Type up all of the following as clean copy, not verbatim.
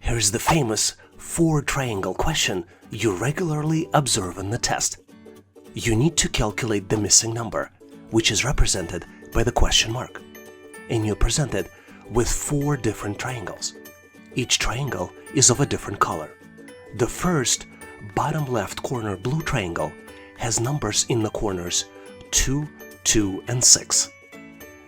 Here's the famous four-triangle question you regularly observe in the test. You need to calculate the missing number, which is represented by the question mark. And you're presented with four different triangles. Each triangle is of a different color. The first, bottom left corner blue triangle has numbers in the corners 2, 2, and 6.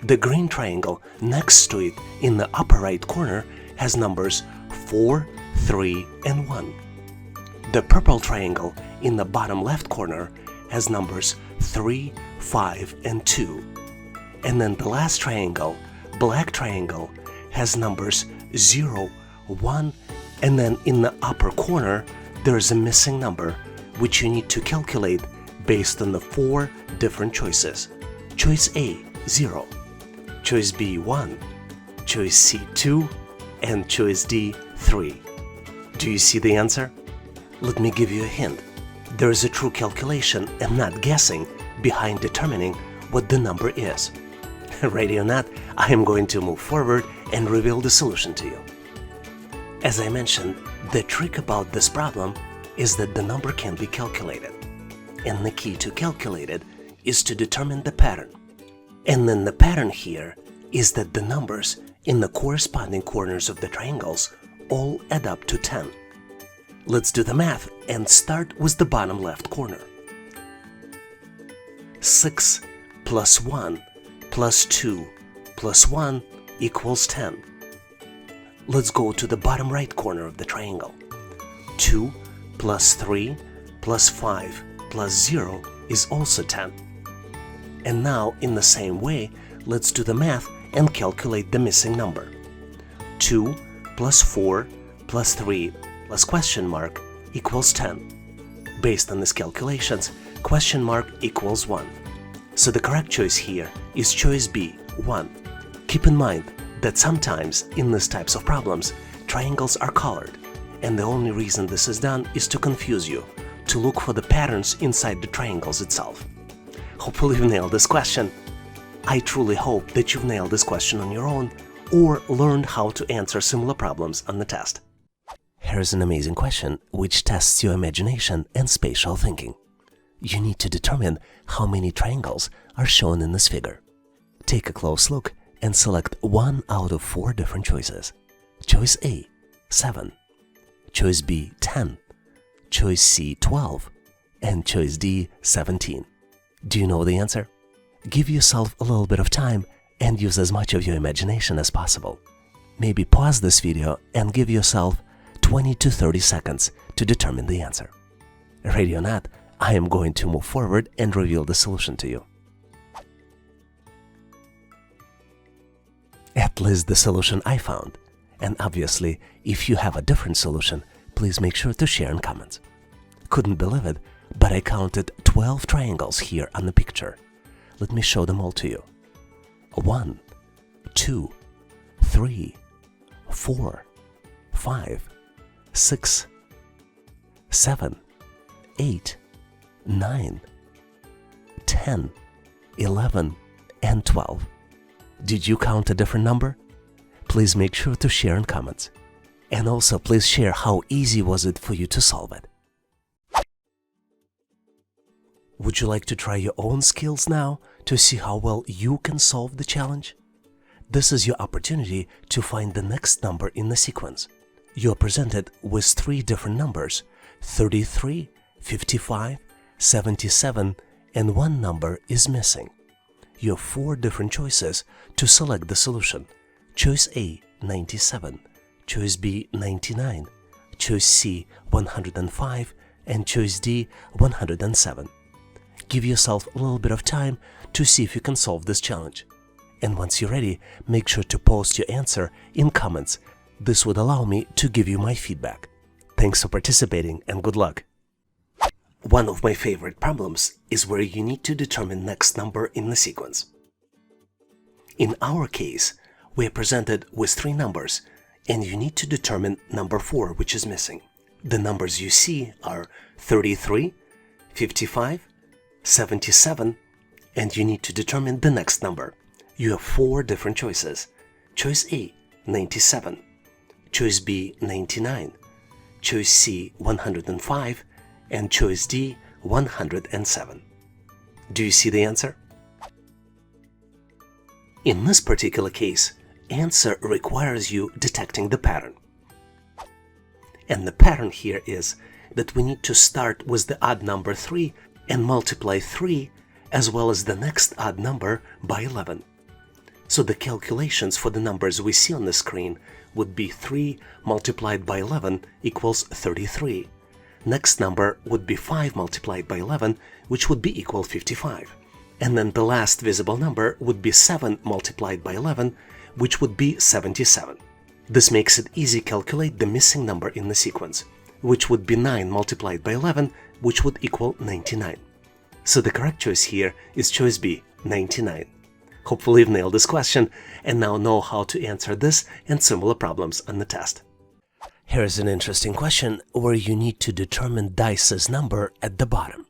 The green triangle next to it in the upper right corner has numbers 4, 3, and 1. The purple triangle in the bottom left corner has numbers 3, 5, and 2. And then the last triangle, black triangle, has numbers 0, 1, and then in the upper corner there is a missing number which you need to calculate based on the four different choices. Choice A, 0. Choice B, 1. Choice C, 2. And choice D, 3. Do you see the answer? Let me give you a hint. There is a true calculation and not guessing behind determining what the number is. Ready or not, I am going to move forward and reveal the solution to you. As I mentioned, the trick about this problem is that the number can be calculated. And the key to calculate it is to determine the pattern. And then the pattern here is that the numbers in the corresponding corners of the triangles all add up to 10. Let's do the math and start with the bottom left corner. 6 plus 1 plus 2 plus 1 equals 10. Let's go to the bottom right corner of the triangle. 2 plus 3 plus 5 plus 0 is also 10. And now, in the same way, let's do the math and calculate the missing number. 2 plus 4 plus 3 plus question mark equals 10. Based on these calculations, question mark equals 1. So the correct choice here is choice B, 1. Keep in mind that sometimes in these types of problems, triangles are colored, and the only reason this is done is to confuse you, to look for the patterns inside the triangles itself. Hopefully you've nailed this question. I truly hope that you've nailed this question on your own or learned how to answer similar problems on the test. Here's an amazing question which tests your imagination and spatial thinking. You need to determine how many triangles are shown in this figure. Take a close look and select one out of four different choices. Choice A, 7. Choice B, 10. Choice C, 12. And choice D, 17. Do you know the answer? Give yourself a little bit of time and use as much of your imagination as possible. Maybe pause this video and give yourself 20 to 30 seconds to determine the answer. Ready or not, I am going to move forward and reveal the solution to you. At least the solution I found. And obviously, if you have a different solution, please make sure to share in comments. Couldn't believe it, but I counted 12 triangles here on the picture. Let me show them all to you. 1, 2, 3, 4, 5, 6, 7, 8, 9, 10, 11, and 12. Did you count a different number? Please make sure to share in comments. And also please share how easy was it for you to solve it. Would you like to try your own skills now to see how well you can solve the challenge? This is your opportunity to find the next number in the sequence. You are presented with three different numbers, 33, 55, 77, and one number is missing. You have four different choices to select the solution. Choice A, 97, choice B, 99, choice C, 105, and choice D, 107. Give yourself a little bit of time to see if you can solve this challenge. And once you're ready, make sure to post your answer in comments. This would allow me to give you my feedback. Thanks for participating and good luck. One of my favorite problems is where you need to determine next number in the sequence. In our case, we are presented with three numbers and you need to determine number 4, which is missing. The numbers you see are 33, 55, 77, and you need to determine the next number. You have four different choices. Choice A, 97. choice B 99, choice C 105, and choice D 107. Do you see the answer? In this particular case, answer requires you detecting the pattern. And the pattern here is that we need to start with the odd number 3 and multiply 3 as well as the next odd number by 11. So the calculations for the numbers we see on the screen would be 3 multiplied by 11 equals 33. Next number would be 5 multiplied by 11, which would be equal 55. And then the last visible number would be 7 multiplied by 11, which would be 77. This makes it easy to calculate the missing number in the sequence, which would be 9 multiplied by 11, which would equal 99. So the correct choice here is choice B, 99. Hopefully you've nailed this question and now know how to answer this and similar problems on the test. Here's an interesting question where you need to determine dice's number at the bottom.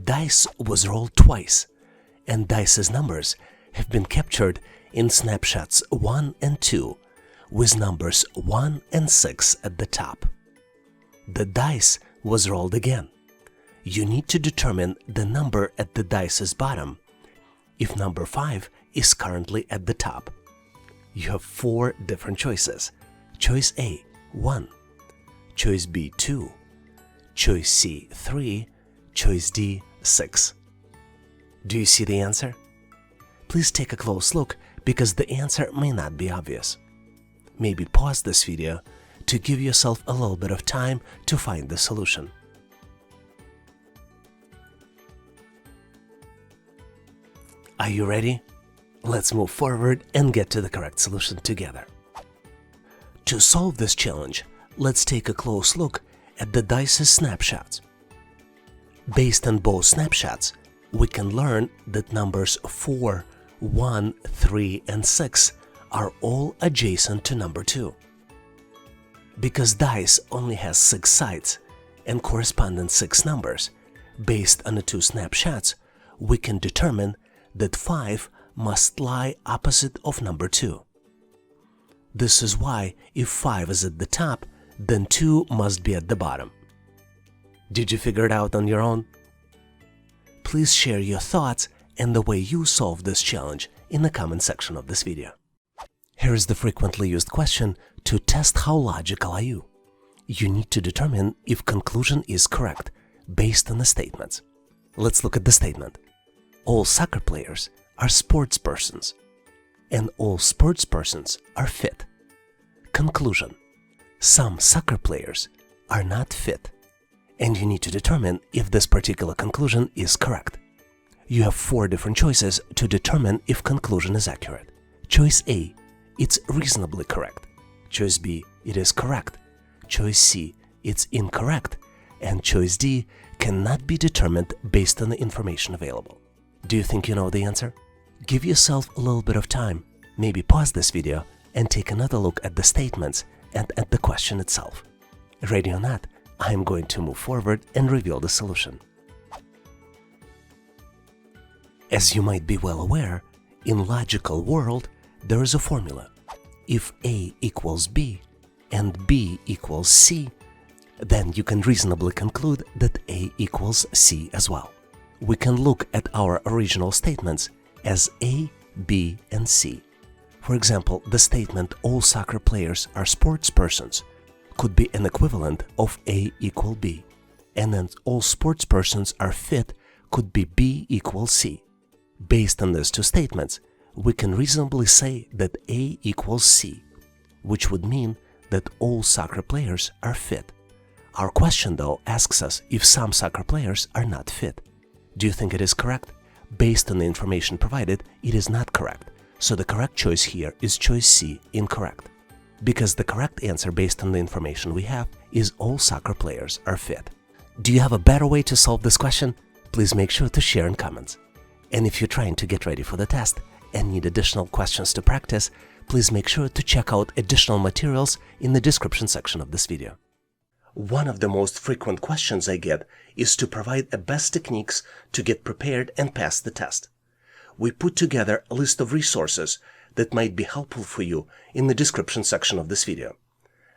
Dice was rolled twice, and dice's numbers have been captured in snapshots 1 and 2, with numbers 1 and 6 at the top. The dice was rolled again. You need to determine the number at the dice's bottom if number 5 is currently at the top. You have 4 different choices. Choice A, 1. Choice B, 2. Choice C, 3. Choice D, 6. Do you see the answer? Please take a close look because the answer may not be obvious. Maybe pause this video to give yourself a little bit of time to find the solution. Are you ready? Let's move forward and get to the correct solution together. To solve this challenge, let's take a close look at the dice's snapshots. Based on both snapshots, we can learn that numbers 4, 1, 3, and 6 are all adjacent to number 2. Because dice only has 6 sides and corresponding 6 numbers, based on the 2 snapshots, we can determine that 5 must lie opposite of number 2. This is why if 5 is at the top, then 2 must be at the bottom. Did you figure it out on your own? Please share your thoughts and the way you solve this challenge in the comment section of this video. Here is the frequently used question to test how logical are you. You need to determine if conclusion is correct based on the statements. Let's look at the statement. All soccer players are sports persons, and all sports persons are fit. Conclusion. Some soccer players are not fit, and you need to determine if this particular conclusion is correct. You have 4 different choices to determine if conclusion is accurate. Choice A, it's reasonably correct. Choice B, it is correct. Choice C, it's incorrect. And choice D cannot be determined based on the information available. Do you think you know the answer? Give yourself a little bit of time. Maybe pause this video and take another look at the statements and at the question itself. Ready or not, I am going to move forward and reveal the solution. As you might be well aware, in logical world, there is a formula. If A equals B and B equals C, then you can reasonably conclude that A equals C as well. We can look at our original statements as A, B, and C. For example, the statement all soccer players are sports persons could be an equivalent of A equal B, and then all sports persons are fit could be B equals C. Based on these 2 statements, we can reasonably say that A equals C, which would mean that all soccer players are fit. Our question, though, asks us if some soccer players are not fit. Do you think it is correct? Based on the information provided, it is not correct. So the correct choice here is choice C, incorrect. Because the correct answer based on the information we have is all soccer players are fit. Do you have a better way to solve this question? Please make sure to share in comments. And if you're trying to get ready for the test and need additional questions to practice, please make sure to check out additional materials in the description section of this video. One of the most frequent questions I get is to provide the best techniques to get prepared and pass the test. We put together a list of resources that might be helpful for you in the description section of this video.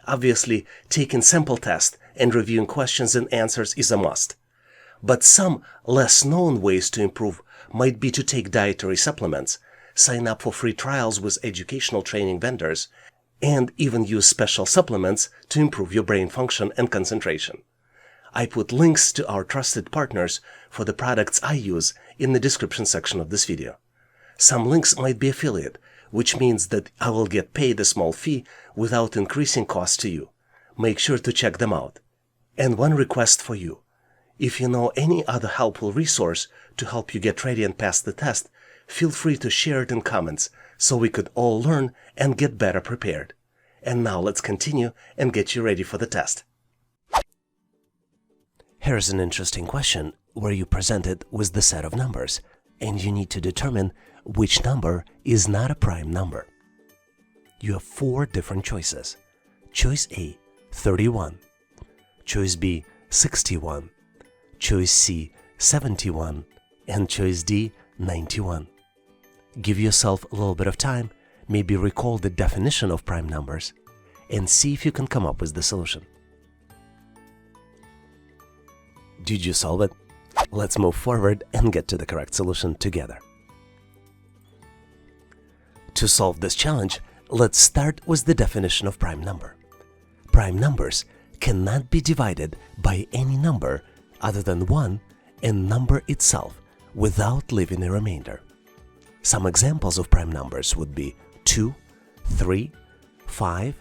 Obviously, taking sample tests and reviewing questions and answers is a must. But some less known ways to improve might be to take dietary supplements, sign up for free trials with educational training vendors, and even use special supplements to improve your brain function and concentration. I put links to our trusted partners for the products I use in the description section of this video. Some links might be affiliate, which means that I will get paid a small fee without increasing costs to you. Make sure to check them out. And one request for you. If you know any other helpful resource to help you get ready and pass the test, feel free to share it in comments so we could all learn and get better prepared. And now let's continue and get you ready for the test. Here's an interesting question where you're presented with the set of numbers, and you need to determine which number is not a prime number. You have 4 different choices. Choice A, 31. Choice B, 61. Choice C, 71. And choice D, 91. Give yourself a little bit of time, maybe recall the definition of prime numbers, and see if you can come up with the solution. Did you solve it? Let's move forward and get to the correct solution together. To solve this challenge, let's start with the definition of prime number. Prime numbers cannot be divided by any number other than 1 and number itself without leaving a remainder. Some examples of prime numbers would be 2, 3, 5,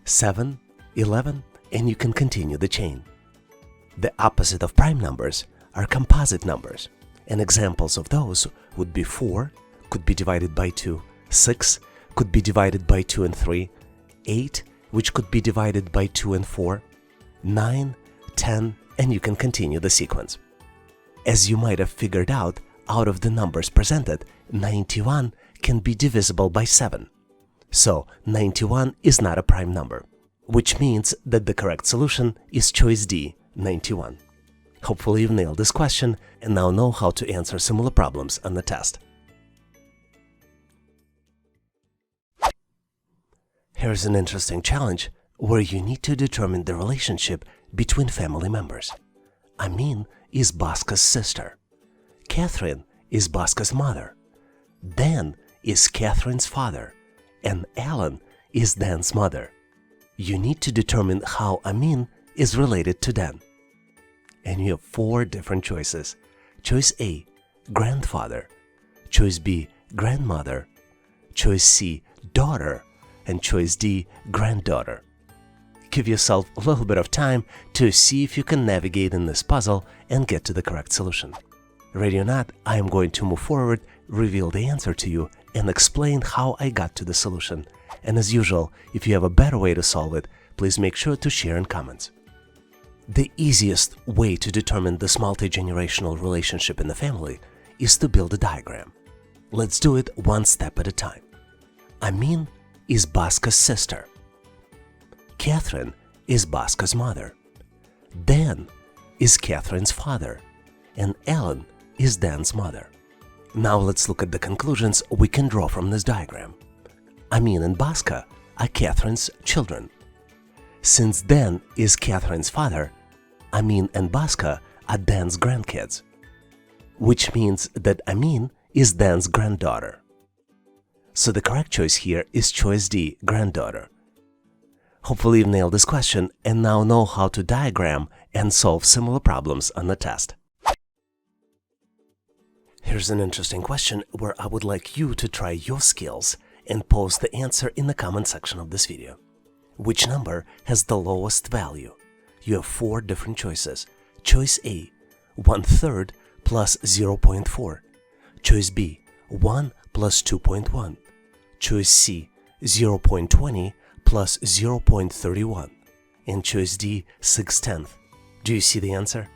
7, 11, and you can continue the chain. The opposite of prime numbers are composite numbers, and examples of those would be 4, could be divided by 2, 6, could be divided by 2 and 3, 8, which could be divided by 2 and 4, 9, 10, and you can continue the sequence. As you might have figured out of the numbers presented, 91 can be divisible by 7. So 91 is not a prime number, which means that the correct solution is choice D, 91. Hopefully you've nailed this question and now know how to answer similar problems on the test. Here's an interesting challenge where you need to determine the relationship between family members. Amin is Bhaska's sister. Catherine is Bhaska's mother. Dan is Catherine's father. And Alan is Dan's mother. You need to determine how Amin is related to Dan. And you have 4 different choices. Choice A, grandfather. Choice B, grandmother. Choice C, daughter. And choice D, granddaughter. Give yourself a little bit of time to see if you can navigate in this puzzle and get to the correct solution. Ready or not, I am going to move forward, reveal the answer to you, and explain how I got to the solution. And as usual, if you have a better way to solve it, please make sure to share in comments. The easiest way to determine this multi-generational relationship in the family is to build a diagram. Let's do it one step at a time. Amin is Bhaska's sister. Catherine is Bhaska's mother. Dan is Catherine's father. And Alan is Dan's mother. Now let's look at the conclusions we can draw from this diagram. Amin and Bhaska are Catherine's children. Since Dan is Catherine's father, Amin and Bhaska are Dan's grandkids, which means that Amin is Dan's granddaughter. So the correct choice here is choice D, granddaughter. Hopefully you've nailed this question and now know how to diagram and solve similar problems on the test. Here's an interesting question where I would like you to try your skills and post the answer in the comment section of this video. Which number has the lowest value? You have 4 different choices. Choice A, 1/3 plus 0.4. Choice B, 1 plus 2.1. Choice C, 0.20 plus 0.31. And choice D, 6/10. Do you see the answer?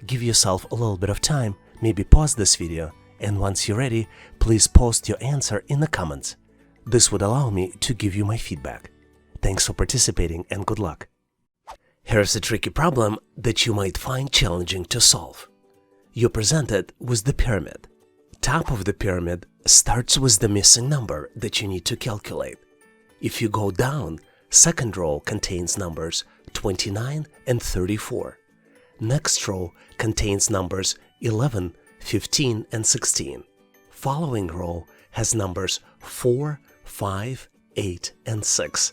Give yourself a little bit of time, maybe pause this video, and once you're ready, please post your answer in the comments. This would allow me to give you my feedback. Thanks for participating and good luck. Here's a tricky problem that you might find challenging to solve. You're presented with the pyramid. Top of the pyramid starts with the missing number that you need to calculate. If you go down, second row contains numbers 29 and 34. Next row contains numbers 11, 15, and 16. Following row has numbers 4, 5, 8, and 6.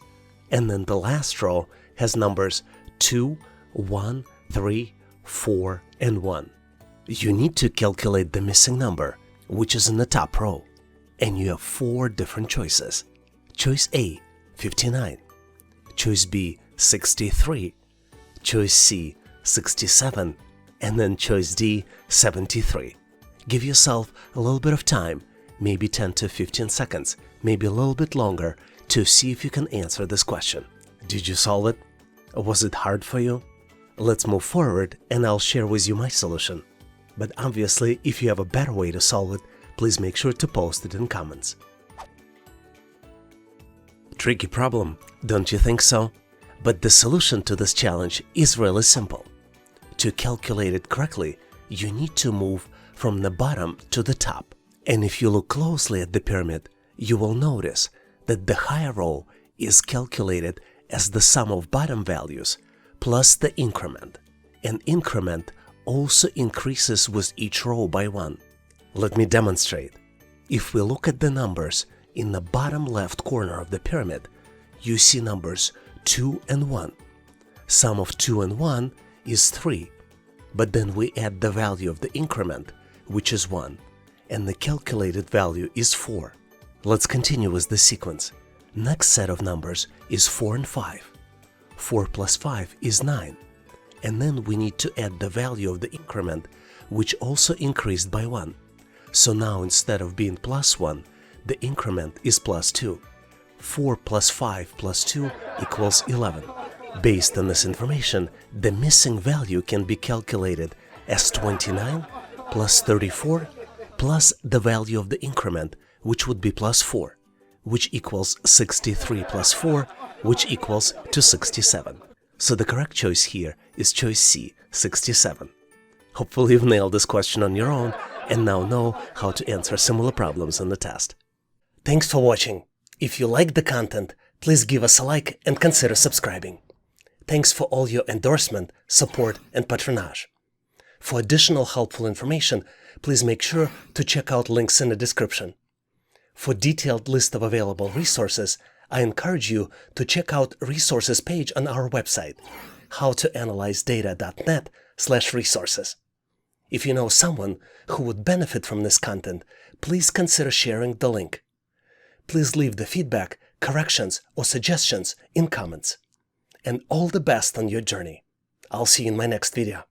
And then the last row has numbers 2, 1, 3, 4, and 1. You need to calculate the missing number, which is in the top row. And you have 4 different choices. Choice A, 59. Choice B, 63. Choice C, 67. And then choice D, 73. Give yourself a little bit of time, maybe 10 to 15 seconds, maybe a little bit longer, to see if you can answer this question. Did you solve it? Was it hard for you? Let's move forward and I'll share with you my solution. But obviously, if you have a better way to solve it, please make sure to post it in comments. Tricky problem, don't you think so? But the solution to this challenge is really simple. To calculate it correctly, you need to move from the bottom to the top. And if you look closely at the pyramid, you will notice that the higher row is calculated as the sum of bottom values plus the increment. And increment also increases with each row by 1. Let me demonstrate. If we look at the numbers in the bottom left corner of the pyramid, you see numbers 2 and 1. Sum of 2 and 1 is 3, but then we add the value of the increment, which is 1, and the calculated value is 4. Let's continue with the sequence. Next set of numbers is 4 and 5. 4 plus 5 is 9, and then we need to add the value of the increment, which also increased by 1. So now instead of being plus 1, the increment is plus 2. 4 plus 5 plus 2 equals 11. Based on this information, the missing value can be calculated as 29 plus 34 plus the value of the increment, which would be plus 4, which equals 63 plus 4, which equals to 67. So the correct choice here is choice C, 67. Hopefully you've nailed this question on your own and now know how to answer similar problems in the test. Thanks for watching. If you liked the content, please give us a like and consider subscribing. Thanks for all your endorsement, support, and patronage. For additional helpful information, please make sure to check out links in the description. For detailed list of available resources, I encourage you to check out resources page on our website, howtoanalyzedata.net/resources. If you know someone who would benefit from this content, please consider sharing the link. Please leave the feedback, corrections, or suggestions in comments. And all the best on your journey. I'll see you in my next video.